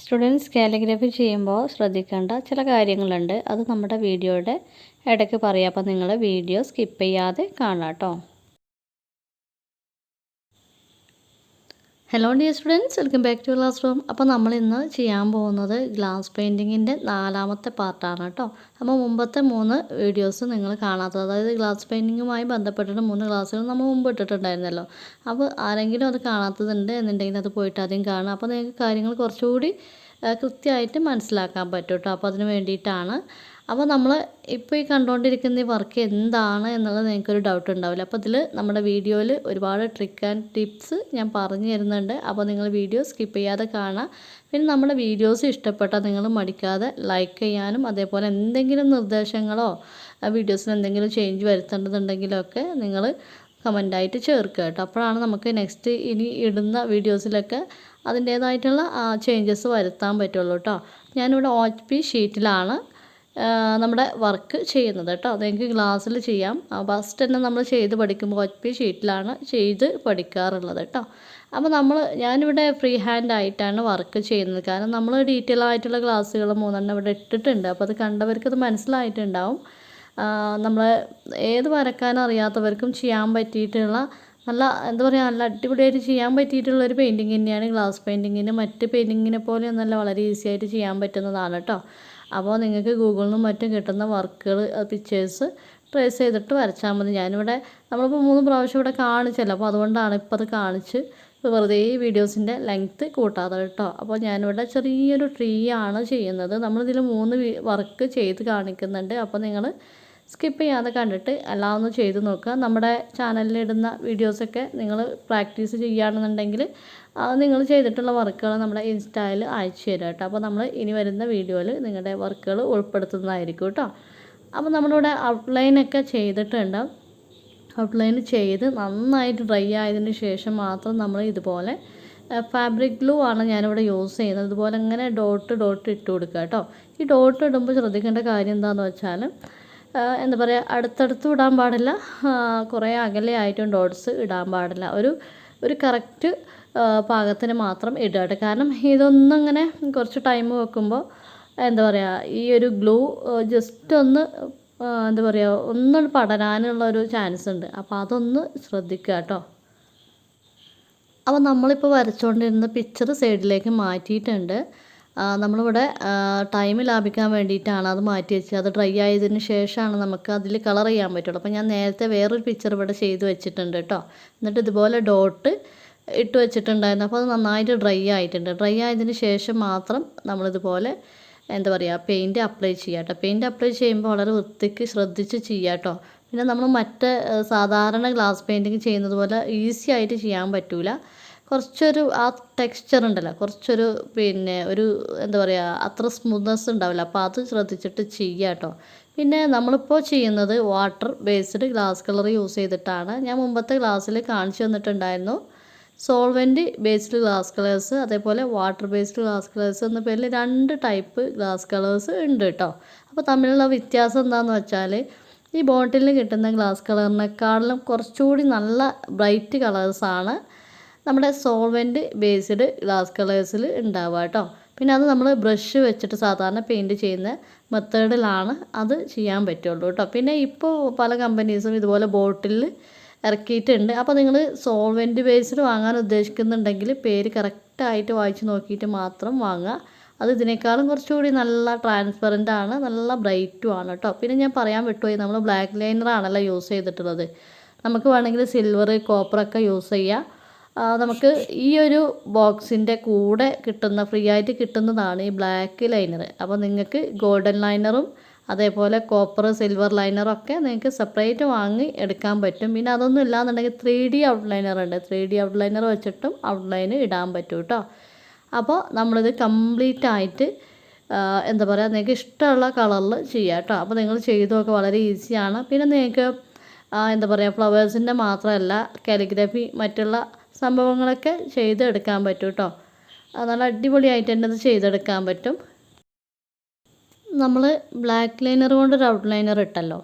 Students calligraphy ചെയ്യുമ്പോൾ ശ്രദ്ധിക്കേണ്ട ചില കാര്യങ്ങളുണ്ട്. അത് നമ്മുടെ വീഡിയോയുടെ ഇടയ്ക്ക് പറയാം. അപ്പോൾ നിങ്ങൾ വീഡിയോ സ്കിപ്പ് ചെയ്യാതെ കാണാം കേട്ടോ. Hello dear students, welcome back to classroom. അപ്പോൾ നമ്മളിന്ന് ചെയ്യാൻ പോകുന്നത് ഗ്ലാസ് പെയിൻറ്റിങ്ങിൻ്റെ 4ാമത്തെ പാർട്ടാണ് കേട്ടോ. അപ്പോൾ മുമ്പത്തെ 3 വീഡിയോസ് നിങ്ങൾ കാണാത്തത്, അതായത് ഗ്ലാസ് പെയിൻറ്റിങ്ങുമായി ബന്ധപ്പെട്ടിട്ട് 3 ക്ലാസ്സുകൾ നമ്മൾ മുമ്പ് ഇട്ടിട്ടുണ്ടായിരുന്നല്ലോ. അപ്പോൾ ആരെങ്കിലും അത് കാണാത്തതുണ്ട് എന്നുണ്ടെങ്കിൽ അത് പോയിട്ട് ആദ്യം കാണുക. അപ്പോൾ നിങ്ങൾക്ക് കാര്യങ്ങൾ കുറച്ചുകൂടി കൃത്യമായിട്ട് മനസ്സിലാക്കാൻ പറ്റും കേട്ടോ. അപ്പോൾ അതിന് വേണ്ടിയിട്ടാണ്. അപ്പോൾ നമ്മൾ ഇപ്പോൾ ഈ കണ്ടുകൊണ്ടിരിക്കുന്ന ഈ വർക്ക് എന്താണ് എന്നുള്ളത് നിങ്ങൾക്കൊരു ഡൗട്ട് ഉണ്ടാവില്ല. അപ്പോൾ ഇതിൽ നമ്മുടെ വീഡിയോയിൽ ഒരുപാട് ട്രിക്ക് ആൻഡ് ടിപ്സ് ഞാൻ പറഞ്ഞു തരുന്നുണ്ട്. അപ്പോൾ നിങ്ങൾ വീഡിയോ സ്കിപ്പ് ചെയ്യാതെ കാണാം. പിന്നെ നമ്മുടെ വീഡിയോസ് ഇഷ്ടപ്പെട്ടാൽ നിങ്ങൾ മടിക്കാതെ ലൈക്ക് ചെയ്യാനും, അതേപോലെ എന്തെങ്കിലും നിർദ്ദേശങ്ങളോ വീഡിയോസിൽ എന്തെങ്കിലും ചേഞ്ച് വരുത്തേണ്ടതുണ്ടെങ്കിലൊക്കെ നിങ്ങൾ കമൻ്റായിട്ട് ചേർക്കുക കേട്ടോ. അപ്പോഴാണ് നമുക്ക് നെക്സ്റ്റ് ഇനി ഇടുന്ന വീഡിയോസിലൊക്കെ അതിൻ്റേതായിട്ടുള്ള ചേഞ്ചസ് വരുത്താൻ പറ്റുള്ളൂ കേട്ടോ. ഞാനിവിടെ OHP ഷീറ്റിലാണ് നമ്മുടെ വർക്ക് ചെയ്യുന്നത് കേട്ടോ. അതെനിക്ക് ഗ്ലാസ്സിൽ ചെയ്യാം. ഫസ്റ്റ് തന്നെ നമ്മൾ ചെയ്ത് പഠിക്കുമ്പോൾ OHP ഷീറ്റിലാണ് ചെയ്ത് പഠിക്കാറുള്ളത് കേട്ടോ. അപ്പോൾ ഞാനിവിടെ ഫ്രീ ഹാൻഡ് ആയിട്ടാണ് വർക്ക് ചെയ്യുന്നത്. കാരണം നമ്മൾ ഡീറ്റെയിൽ ആയിട്ടുള്ള ക്ലാസ്സുകൾ 3 ഇവിടെ ഇട്ടിട്ടുണ്ട്. അപ്പോൾ അത് കണ്ടവർക്ക് അത് മനസ്സിലായിട്ടുണ്ടാവും. നമ്മൾ ഏത് വരക്കാൻ അറിയാത്തവർക്കും ചെയ്യാൻ പറ്റിയിട്ടുള്ള നല്ല നല്ല അടിപൊളിയായിട്ട് ചെയ്യാൻ പറ്റിയിട്ടുള്ളൊരു പെയിൻറ്റിങ് തന്നെയാണ് ഗ്ലാസ് പെയിൻറ്റിങ്ങിന്. മറ്റ് പെയിൻറ്റിങ്ങിനെ പോലെയൊന്നല്ല, വളരെ ഈസി ആയിട്ട് ചെയ്യാൻ പറ്റുന്നതാണ് കേട്ടോ. അപ്പോൾ നിങ്ങൾക്ക് ഗൂഗിളിൽ നിന്നും മറ്റും കിട്ടുന്ന വർക്കുകൾ പിക്ചേഴ്സ് ട്രേസ് ചെയ്തിട്ട് വരച്ചാൽ മതി. നമ്മളിപ്പോൾ 3 പ്രാവശ്യം ഇവിടെ കാണിച്ചല്ലോ. അപ്പോൾ അതുകൊണ്ടാണ് ഇപ്പോൾ അത് കാണിച്ച് വെറുതെ ഈ വീഡിയോസിൻ്റെ ലെങ്ത്ത് കൂട്ടാതെ കേട്ടോ. അപ്പോൾ ഞാനിവിടെ ചെറിയൊരു ട്രീ ആണ് ചെയ്യുന്നത്. നമ്മളിതിൽ 3 വർക്ക് ചെയ്ത് കാണിക്കുന്നുണ്ട്. അപ്പോൾ നിങ്ങൾ സ്കിപ്പ് ചെയ്യാതെ കണ്ടിട്ട് എല്ലാം ഒന്ന് ചെയ്ത് നോക്കുക. നമ്മുടെ ചാനലിലിടുന്ന വീഡിയോസൊക്കെ നിങ്ങൾ പ്രാക്ടീസ് ചെയ്യുകയാണെന്നുണ്ടെങ്കിൽ നിങ്ങൾ ചെയ്തിട്ടുള്ള വർക്കുകൾ നമ്മുടെ ഇൻസ്റ്റയിൽ അയച്ചു തരാം കേട്ടോ. അപ്പോൾ നമ്മൾ ഇനി വരുന്ന വീഡിയോയിൽ നിങ്ങളുടെ വർക്കുകൾ ഉൾപ്പെടുത്തുന്നതായിരിക്കും കേട്ടോ. അപ്പോൾ നമ്മളിവിടെ ഔട്ട്ലൈനൊക്കെ ചെയ്തിട്ടുണ്ട്. ഔട്ട്ലൈൻ ചെയ്ത് നന്നായിട്ട് ഡ്രൈ ആയതിന് ശേഷം മാത്രം നമ്മൾ ഇതുപോലെ ഫാബ്രിക് ഗ്ലൂ ആണ് ഞാനിവിടെ യൂസ് ചെയ്യുന്നത്. ഇതുപോലെ ഇങ്ങനെ ഡോട്ട് ഇട്ട് കൊടുക്കുക കേട്ടോ. ഈ ഡോട്ട് ഇടുമ്പോൾ ശ്രദ്ധിക്കേണ്ട കാര്യം എന്താണെന്ന് വെച്ചാൽ അടുത്തടുത്ത് ഇടാൻ പാടില്ല, കുറേ അകലെ ആയിട്ടും ഡോട്ട്സ് ഇടാൻ പാടില്ല. ഒരു കറക്റ്റ് പാകത്തിന് മാത്രം ഇടുക. കാരണം ഇതൊന്നും ഇങ്ങനെ കുറച്ച് ടൈം വെക്കുമ്പോൾ ഈ ഒരു ഗ്ലൂ ജസ്റ്റ് ഒന്ന് ഒന്ന് പടരാനുള്ളൊരു ചാൻസ് ഉണ്ട്. അപ്പോൾ അതൊന്ന് ശ്രദ്ധിക്കുക കേട്ടോ. അപ്പോൾ നമ്മളിപ്പോൾ വരച്ചുകൊണ്ടിരുന്ന പിക്ചർ സൈഡിലേക്ക് മാറ്റിയിട്ടുണ്ട്. നമ്മളിവിടെ ടൈം ലാഭിക്കാൻ വേണ്ടിയിട്ടാണ് അത് മാറ്റി വെച്ചത്. അത് ഡ്രൈ ആയതിന് ശേഷമാണ് നമുക്ക് അതിൽ കളർ ചെയ്യാൻ പറ്റുള്ളൂ. അപ്പോൾ ഞാൻ നേരത്തെ വേറൊരു പിക്ചർ ഇവിടെ ചെയ്ത് വെച്ചിട്ടുണ്ട് കേട്ടോ. എന്നിട്ട് ഇതുപോലെ ഡോട്ട് ഇട്ട് വെച്ചിട്ടുണ്ടായിരുന്നു. അപ്പോൾ അത് നന്നായിട്ട് ഡ്രൈ ആയിട്ടുണ്ട്. ഡ്രൈ ആയതിന് ശേഷം മാത്രം നമ്മളിതുപോലെ പെയിൻറ്റ് അപ്ലൈ ചെയ്യുക കേട്ടോ. പെയിൻറ്റ് അപ്ലൈ ചെയ്യുമ്പോൾ വളരെ വൃത്തിക്ക് ശ്രദ്ധിച്ച് ചെയ്യുക കേട്ടോ. പിന്നെ നമ്മൾ സാധാരണ ഗ്ലാസ് പെയിൻറ്റിങ് ചെയ്യുന്നത് പോലെ ഈസി ആയിട്ട് ചെയ്യാൻ പറ്റില്ല. കുറച്ചൊരു ആ ടെക്സ്ചർ ഉണ്ടല്ലോ, കുറച്ചൊരു അത്ര സ്മൂത്ത്നെസ് ഉണ്ടാവില്ല. അപ്പോൾ അത് ശ്രദ്ധിച്ചിട്ട് ചെയ്യുക കേട്ടോ. പിന്നെ നമ്മളിപ്പോൾ ചെയ്യുന്നത് water based glass colour use ചെയ്തിട്ടാണ്. ഞാൻ മുമ്പത്തെ ക്ലാസ്സിൽ കാണിച്ചു തന്നിട്ടുണ്ടായിരുന്നു. സോൾവെൻറ്റ് ബേസ്ഡ് ഗ്ലാസ് കളേഴ്സ്, അതേപോലെ വാട്ടർ ബേസ്ഡ് ഗ്ലാസ് കളേഴ്സ് എന്ന പേരിൽ 2 ടൈപ്പ് ഗ്ലാസ് കളേഴ്സ് ഉണ്ട് കേട്ടോ. അപ്പോൾ തമ്മിലുള്ള വ്യത്യാസം എന്താണെന്ന് വെച്ചാൽ ഈ ബോട്ടിലിൽ കിട്ടുന്ന ഗ്ലാസ് കളറിനേക്കാളും കുറച്ചുകൂടി നല്ല ബ്രൈറ്റ് കളേഴ്സാണ് നമ്മുടെ സോൾവെൻറ്റ് ബേസ്ഡ് ഗ്ലാസ് കളേഴ്സിൽ ഉണ്ടാവുക കേട്ടോ. പിന്നെ അത് നമ്മൾ ബ്രഷ് വെച്ചിട്ട് സാധാരണ പെയിൻറ്റ് ചെയ്യുന്ന മെത്തേഡിലാണ് അത് ചെയ്യാൻ പറ്റുള്ളൂ കേട്ടോ. പിന്നെ ഇപ്പോൾ പല കമ്പനീസും ഇതുപോലെ ബോട്ടിലിൽ ഇറക്കിയിട്ടുണ്ട്. അപ്പോൾ നിങ്ങൾ സോൾവെൻറ്റ് ബേസ്ഡ് വാങ്ങാൻ ഉദ്ദേശിക്കുന്നുണ്ടെങ്കിൽ പേര് കറക്റ്റായിട്ട് വായിച്ച് നോക്കിയിട്ട് മാത്രം വാങ്ങുക. അത് ഇതിനേക്കാളും കുറച്ചുകൂടി നല്ല ട്രാൻസ്പെറൻ്റ് ആണ്, നല്ല ബ്രൈറ്റും ആണ് കേട്ടോ. പിന്നെ ഞാൻ പറയാൻ വിട്ടുപോയി, നമ്മൾ ബ്ലാക്ക് ലൈനറാണല്ലോ യൂസ് ചെയ്തിട്ടുള്ളത്. നമുക്ക് വേണമെങ്കിൽ സിൽവർ, കോപ്പറൊക്കെ യൂസ് ചെയ്യാം. നമുക്ക് ഈ ഒരു ബോക്സിൻ്റെ കൂടെ ഫ്രീ ആയിട്ട് കിട്ടുന്നതാണ് ഈ ബ്ലാക്ക് ലൈനർ. അപ്പോൾ നിങ്ങൾക്ക് ഗോൾഡൻ ലൈനറും അതേപോലെ കോപ്പർ, സിൽവർ ലൈനറൊക്കെ നിങ്ങൾക്ക് സെപ്പറേറ്റ് വാങ്ങി എടുക്കാൻ പറ്റും. പിന്നെ അതൊന്നും ഇല്ലാന്നുണ്ടെങ്കിൽ 3D ഔട്ട്ലൈനർ ഉണ്ട്. 3D ഔട്ട്ലൈനർ വെച്ചിട്ടും ഔട്ട്ലൈൻ ഇടാൻ പറ്റും കേട്ടോ. അപ്പോൾ നമ്മളിത് കംപ്ലീറ്റ് ആയിട്ട് നിങ്ങൾക്ക് ഇഷ്ടമുള്ള കളറിൽ ചെയ്യാം കേട്ടോ. അപ്പോൾ നിങ്ങൾ ചെയ്തു നോക്കുക, വളരെ ഈസിയാണ്. പിന്നെ നിങ്ങൾക്ക് ഫ്ലവേഴ്സിൻ്റെ മാത്രമല്ല കാലിഗ്രഫി മറ്റുള്ള സംഭവങ്ങളൊക്കെ ചെയ്തെടുക്കാൻ പറ്റും കേട്ടോ. നല്ല അടിപൊളിയായിട്ട് തന്നെ അത് ചെയ്തെടുക്കാൻ പറ്റും. നമ്മൾ ബ്ലാക്ക് ലൈനർ കൊണ്ടൊരു ഔട്ട്ലൈനർ ഇട്ടല്ലോ.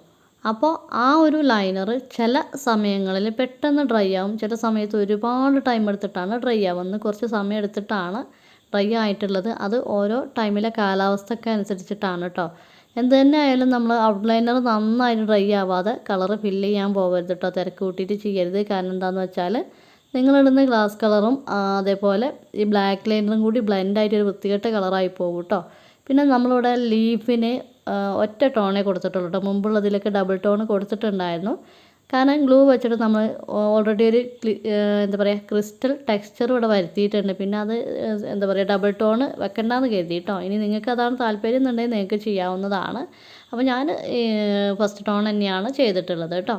അപ്പോൾ ആ ഒരു ലൈനർ ചില സമയങ്ങളിൽ പെട്ടെന്ന് ഡ്രൈ ആവും, ചില സമയത്ത് ഒരുപാട് ടൈം എടുത്തിട്ടാണ് ഡ്രൈ ആവുന്നത്. കുറച്ച് സമയം എടുത്തിട്ടാണ് ഡ്രൈ ആയിട്ടുള്ളത്. അത് ഓരോ ടൈമിലെ കാലാവസ്ഥയ്ക്ക് അനുസരിച്ചിട്ടാണ് കേട്ടോ. എന്ത് തന്നെ ആയാലും നമ്മൾ ഔട്ട്ലൈനർ നന്നായിട്ട് ഡ്രൈ ആവാതെ കളർ ഫില്ല് ചെയ്യാൻ പോകരുത് കേട്ടോ. തിരക്ക് കൂട്ടിയിട്ട് ചെയ്യരുത്. കാരണം എന്താണെന്ന് വെച്ചാൽ നിങ്ങളിടുന്ന ഗ്ലാസ് കളറും അതേപോലെ ഈ ബ്ലാക്ക് ലൈനറും കൂടി ബ്ലെൻഡായിട്ട് ഒരു വൃത്തികെട്ട കളറായി പോകും കേട്ടോ. പിന്നെ നമ്മളിവിടെ ലീഫിന് ഒറ്റ ടോണേ കൊടുത്തിട്ടുള്ളൂ കേട്ടോ. മുമ്പുള്ളതിലൊക്കെ ഡബിൾ ടോൺ കൊടുത്തിട്ടുണ്ടായിരുന്നു. കാരണം ഗ്ലൂ വെച്ചിട്ട് നമ്മൾ ഓൾറെഡി ഒരു എന്താ പറയുക ക്രിസ്റ്റൽ ടെക്സ്ചർ ഇവിടെ വരുത്തിയിട്ടുണ്ട്. പിന്നെ അത് എന്താ പറയുക ഡബിൾ ടോൺ വെക്കണ്ടെന്ന് കരുതി കേട്ടോ. ഇനി നിങ്ങൾക്ക് അതാണ് താല്പര്യം എന്നുണ്ടെങ്കിൽ നിങ്ങൾക്ക് ചെയ്യാവുന്നതാണ്. അപ്പോൾ ഞാൻ ഫസ്റ്റ് ടോൺ തന്നെയാണ് ചെയ്തിട്ടുള്ളത് കേട്ടോ.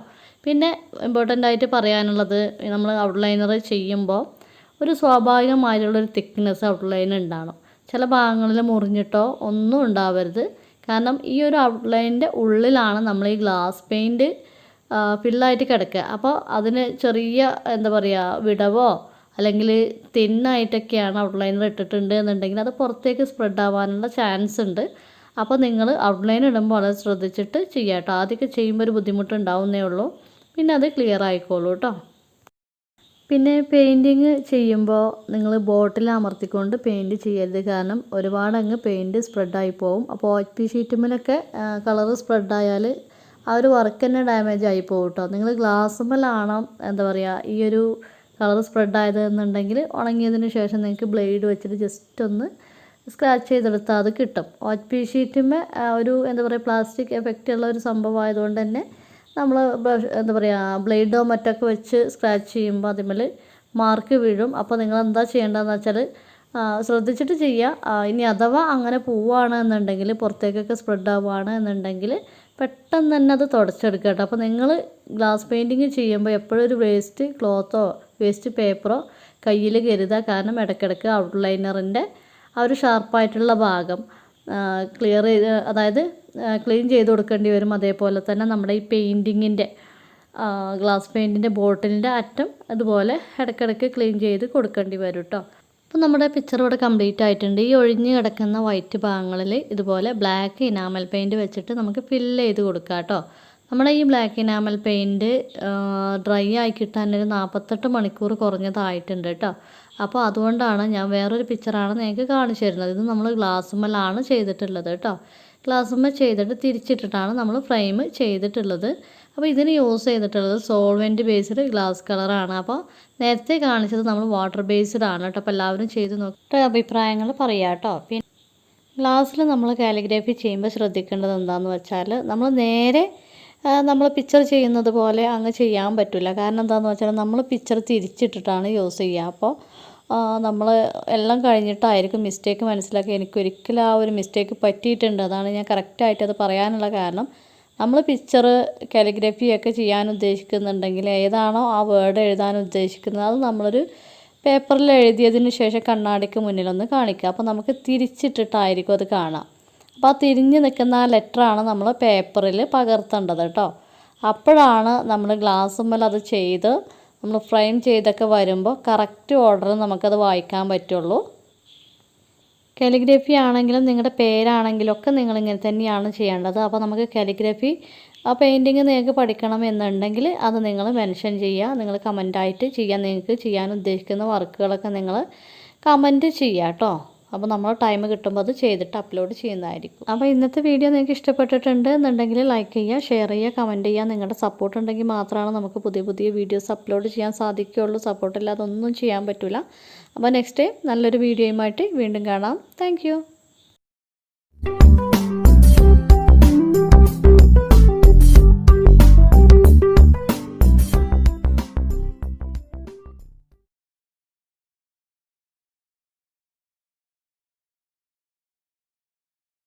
പിന്നെ ഇമ്പോർട്ടൻ്റ് ആയിട്ട് പറയാനുള്ളത് നമ്മൾ ഔട്ട്ലൈനർ ചെയ്യുമ്പോൾ ഒരു സ്വാഭാവികമായിട്ടുള്ളൊരു തിക്നെസ് ഔട്ട്ലൈൻ ഉണ്ടാകണം. ചില ഭാഗങ്ങളിൽ മുറിഞ്ഞിട്ടോ ഒന്നും ഉണ്ടാവരുത്. കാരണം ഈ ഒരു ഔട്ട്ലൈനിൻ്റെ ഉള്ളിലാണ് നമ്മൾ ഈ ഗ്ലാസ് പെയിൻറ്റ് ഫില്ലായിട്ട് കിടക്കുക. അപ്പോൾ അതിന് ചെറിയ എന്താ പറയുക വിടവോ അല്ലെങ്കിൽ തിന്നായിട്ടൊക്കെയാണ് ഔട്ട്ലൈനർ ഇട്ടിട്ടുണ്ട് എന്നുണ്ടെങ്കിൽ അത് പുറത്തേക്ക് സ്പ്രെഡ് ആവാനുള്ള ചാൻസ് ഉണ്ട്. അപ്പോൾ നിങ്ങൾ ഔട്ട്ലൈൻ ഇടുമ്പോൾ വളരെ ശ്രദ്ധിച്ചിട്ട് ചെയ്യാം കേട്ടോ. ആദ്യമൊക്കെ ചെയ്യുമ്പോൾ ഒരു ബുദ്ധിമുട്ടുണ്ടാവുന്നേ ഉള്ളൂ. പിന്നെ അത് ക്ലിയർ ആയിക്കോളൂ കേട്ടോ. പിന്നെ പെയിൻറ്റിങ് ചെയ്യുമ്പോൾ നിങ്ങൾ ബോട്ടിൽ അമർത്തിക്കൊണ്ട് പെയിൻറ്റ് ചെയ്യരുത്. കാരണം ഒരുപാട് അങ്ങ് പെയിൻറ്റ് സ്പ്രെഡായി പോകും. അപ്പോൾ OHP ഷീറ്റുമ്മലൊക്കെ കളർ സ്പ്രെഡായാൽ ആ ഒരു വർക്ക് തന്നെ ഡാമേജ് ആയി പോകും കേട്ടോ. നിങ്ങൾ ഗ്ലാസ്സുമ്മലാണ് എന്താ പറയുക ഈ ഒരു കളർ സ്പ്രെഡ് ആയതെന്നുണ്ടെങ്കിൽ ഉണങ്ങിയതിന് ശേഷം നിങ്ങൾക്ക് ബ്ലേഡ് വെച്ചിട്ട് ജസ്റ്റ് ഒന്ന് സ്ക്രാച്ച് ചെയ്തെടുത്താൽ അത് കിട്ടും. OHP ഷീറ്റുമ്മേ ഒരു എന്താ പറയുക പ്ലാസ്റ്റിക് എഫക്റ്റ് ഉള്ള ഒരു സംഭവം ആയതുകൊണ്ട് തന്നെ നമ്മൾ എന്താ പറയുക ബ്ലേഡോ മറ്റൊക്കെ വെച്ച് സ്ക്രാച്ച് ചെയ്യുമ്പോൾ അതിന്മേൽ മാർക്ക് വീഴും. അപ്പോൾ നിങ്ങൾ എന്താ ചെയ്യേണ്ടതെന്ന് വെച്ചാൽ ശ്രദ്ധിച്ചിട്ട് ചെയ്യുക. ഇനി അഥവാ അങ്ങനെ പോവുകയാണ് എന്നുണ്ടെങ്കിൽ പുറത്തേക്കൊക്കെ സ്പ്രെഡ് ആവുകയാണ് എന്നുണ്ടെങ്കിൽ പെട്ടെന്ന് തന്നെ അത് തുടച്ചെടുക്കുക കേട്ടോ. അപ്പോൾ നിങ്ങൾ ഗ്ലാസ് പെയിൻറ്റിങ് ചെയ്യുമ്പോൾ എപ്പോഴും ഒരു വേസ്റ്റ് ക്ലോത്തോ വേസ്റ്റ് പേപ്പറോ കയ്യിൽ കരുതുക. കാരണം ഇടയ്ക്കിടയ്ക്ക് ഔട്ട്ലൈനറിൻ്റെ ആ ഒരു ഷാർപ്പായിട്ടുള്ള ഭാഗം ക്ലിയർ ചെയ്ത് അതായത് ക്ലീൻ ചെയ്ത് കൊടുക്കേണ്ടി വരും. അതേപോലെ തന്നെ നമ്മുടെ ഈ പെയിൻറ്റിങ്ങിൻ്റെ ഗ്ലാസ് പെയിൻറ്റിൻ്റെ ബോട്ടിലിൻ്റെ അറ്റം അതുപോലെ ഇടയ്ക്കിടയ്ക്ക് ക്ലീൻ ചെയ്ത് കൊടുക്കേണ്ടി വരും കേട്ടോ. അപ്പോൾ നമ്മുടെ പിക്ചർ ഇവിടെ കംപ്ലീറ്റ് ആയിട്ടുണ്ട്. ഈ ഒഴിഞ്ഞ് കിടക്കുന്ന വൈറ്റ് ഭാഗങ്ങളിൽ ഇതുപോലെ ബ്ലാക്ക് ഇനാമൽ പെയിൻറ്റ് വെച്ചിട്ട് നമുക്ക് ഫില്ല് ചെയ്ത് കൊടുക്കാം കേട്ടോ. നമ്മുടെ ഈ ബ്ലാക്ക് ഇനാമൽ പെയിൻറ്റ് ഡ്രൈ ആയി കിട്ടാൻ ഒരു 48 മണിക്കൂർ കുറഞ്ഞതായിട്ടുണ്ട് കേട്ടോ. അപ്പോൾ അതുകൊണ്ടാണ് ഞാൻ വേറൊരു പിക്ചറാണ് നിങ്ങൾക്ക് കാണിച്ചു തരുന്നത്. ഇത് നമ്മൾ ഗ്ലാസ്സുമ്മലാണ് ചെയ്തിട്ടുള്ളത് കേട്ടോ. ഗ്ലാസ്സുമ്മ ചെയ്തിട്ട് തിരിച്ചിട്ടിട്ടാണ് നമ്മൾ ഫ്രെയിം ചെയ്തിട്ടുള്ളത്. അപ്പോൾ ഇതിന് യൂസ് ചെയ്തിട്ടുള്ളത് സോൾവെൻറ്റ് ബേസ്ഡ് ഗ്ലാസ് കളറാണ്. അപ്പോൾ നേരത്തെ കാണിച്ചത് നമ്മൾ വാട്ടർ ബേസ്ഡ് ആണ് കേട്ടോ. അപ്പോൾ എല്ലാവരും ചെയ്ത് നോക്കിയിട്ട് അഭിപ്രായങ്ങൾ പറയാം കേട്ടോ. പിന്നെ ഗ്ലാസ്സിൽ നമ്മൾ കാലിഗ്രഫി ചെയ്യുമ്പോൾ ശ്രദ്ധിക്കേണ്ടത് എന്താണെന്ന് വെച്ചാൽ നമ്മൾ നേരെ നമ്മൾ പിക്ചർ ചെയ്യുന്നത് പോലെ അങ്ങ് ചെയ്യാൻ പറ്റില്ല. കാരണം എന്താണെന്ന് വെച്ചാൽ നമ്മൾ പിക്ചർ തിരിച്ചിട്ടിട്ടാണ് യൂസ് ചെയ്യുക. അപ്പോൾ നമ്മൾ എല്ലാം കഴിഞ്ഞിട്ടായിരിക്കും മിസ്റ്റേക്ക് മനസ്സിലാക്കി. എനിക്കൊരിക്കലും ആ ഒരു മിസ്റ്റേക്ക് പറ്റിയിട്ടുണ്ട്. അതാണ് ഞാൻ കറക്റ്റായിട്ട് അത് പറയാനുള്ള കാരണം. നമ്മൾ പിക്ചർ കാലിഗ്രഫിയൊക്കെ ചെയ്യാൻ ഉദ്ദേശിക്കുന്നുണ്ടെങ്കിൽ ഏതാണോ ആ വേർഡ് എഴുതാൻ ഉദ്ദേശിക്കുന്നത് അത് നമ്മളൊരു പേപ്പറിൽ എഴുതിയതിന് ശേഷം കണ്ണാടിക്ക് മുന്നിലൊന്ന് കാണിക്കുക. അപ്പോൾ നമുക്ക് തിരിച്ചിട്ടിട്ടായിരിക്കും അത് കാണാം. അപ്പോൾ ആ തിരിഞ്ഞ് നിൽക്കുന്ന ആ ലെറ്ററാണ് നമ്മൾ പേപ്പറിൽ പകർത്തേണ്ടത് കേട്ടോ. അപ്പോഴാണ് നമ്മൾ ഗ്ലാസ്സുമ്മൽ അത് ചെയ്ത് നമ്മൾ ഫ്രെയിം ചെയ്തൊക്കെ വരുമ്പോൾ കറക്റ്റ് ഓർഡറിൽ നമുക്കത് വായിക്കാൻ പറ്റുള്ളൂ. കാലിഗ്രഫി ആണെങ്കിലും നിങ്ങളുടെ പേരാണെങ്കിലും ഒക്കെ നിങ്ങളിങ്ങനെ തന്നെയാണ് ചെയ്യേണ്ടത്. അപ്പോൾ നമുക്ക് കാലിഗ്രഫി ആ പെയിൻറ്റിങ് നിങ്ങൾക്ക് പഠിക്കണം എന്നുണ്ടെങ്കിൽ അത് നിങ്ങൾ മെൻഷൻ ചെയ്യുക. നിങ്ങൾ കമൻറ്റായിട്ട് ചെയ്യാൻ നിങ്ങൾക്ക് ചെയ്യാൻ ഉദ്ദേശിക്കുന്ന വർക്കുകളൊക്കെ നിങ്ങൾ കമൻറ്റ് ചെയ്യുക കേട്ടോ. അപ്പോൾ നമ്മൾ ടൈം കിട്ടുമ്പോൾ അത് ചെയ്തിട്ട് അപ്ലോഡ് ചെയ്യുന്നതായിരിക്കും. അപ്പോൾ ഇന്നത്തെ വീഡിയോ നിങ്ങൾക്ക് ഇഷ്ടപ്പെട്ടിട്ടുണ്ട് എന്നുണ്ടെങ്കിൽ ലൈക്ക് ചെയ്യുക, ഷെയർ ചെയ്യുക, കമൻറ്റ് ചെയ്യുക. നിങ്ങളുടെ സപ്പോർട്ട് ഉണ്ടെങ്കിൽ മാത്രമാണ് നമുക്ക് പുതിയ പുതിയ വീഡിയോസ് അപ്ലോഡ് ചെയ്യാൻ സാധിക്കുകയുള്ളൂ. സപ്പോർട്ടില്ലാതെ ഒന്നും ചെയ്യാൻ പറ്റില്ല. അപ്പോൾ നെക്സ്റ്റ് ടൈം നല്ലൊരു വീഡിയോയുമായിട്ട് വീണ്ടും കാണാം. താങ്ക്